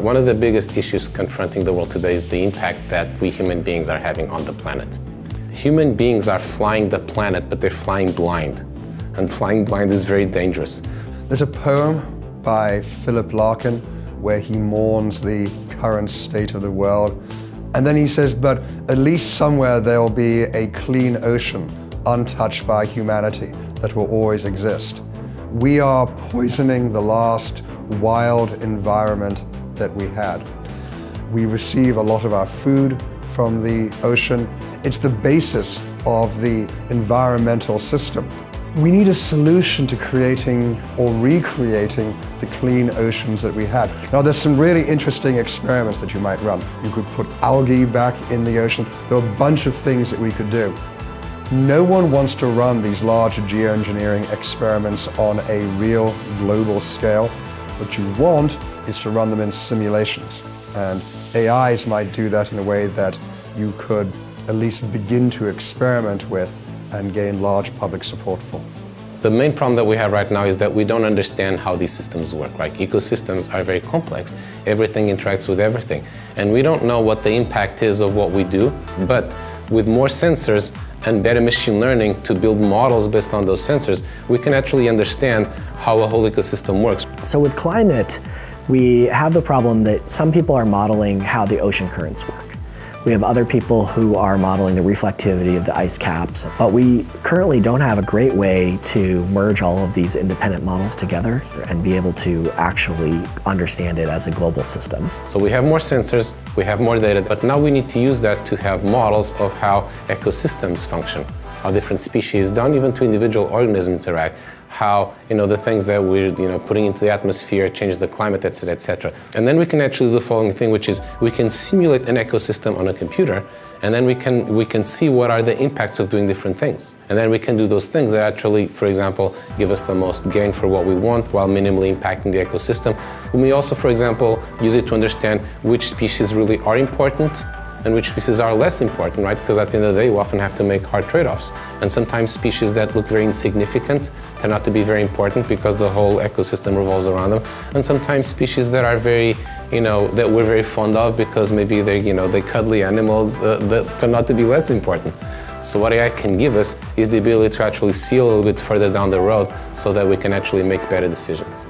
One of the biggest issues confronting the world today is the impact that we human beings are having on the planet. Human beings are flying the planet, but they're flying blind. And flying blind is very dangerous. There's a poem by Philip Larkin where he mourns the current state of the world. And then he says, but at least somewhere there'll be a clean ocean untouched by humanity that will always exist. We are poisoning the last wild environment that we had. We receive a lot of our food from the ocean. It's the basis of the environmental system. We need a solution to creating or recreating the clean oceans that we had. Now, there's some really interesting experiments that you might run. You could put algae back in the ocean. There are a bunch of things that we could do. No one wants to run these large geoengineering experiments on a real global scale. What you want is to run them in simulations. And AIs might do that in a way that you could at least begin to experiment with and gain large public support for. The main problem that we have right now is that we don't understand how these systems work, right? Ecosystems are very complex. Everything interacts with everything. And we don't know what the impact is of what we do, but with more sensors and better machine learning to build models based on those sensors, we can actually understand how a whole ecosystem works. So with climate, we have the problem that some people are modeling how the ocean currents work. We have other people who are modeling the reflectivity of the ice caps, but we currently don't have a great way to merge all of these independent models together and be able to actually understand it as a global system. So we have more sensors, we have more data, but now we need to use that to have models of how ecosystems function, how different species, down even to individual organisms interact, how the things that we're putting into the atmosphere change the climate, etc., etc. And then we can actually do the following thing, which is we can simulate an ecosystem on a computer, and then we can see what are the impacts of doing different things. And then we can do those things that actually, for example, give us the most gain for what we want while minimally impacting the ecosystem. And we also, for example, use it to understand which species really are important and which species are less important, right? Because at the end of the day, we often have to make hard trade-offs. And sometimes species that look very insignificant turn out to be very important because the whole ecosystem revolves around them. And sometimes species that are very, that we're very fond of because maybe they're cuddly animals that turn out to be less important. So what AI can give us is the ability to actually see a little bit further down the road so that we can actually make better decisions.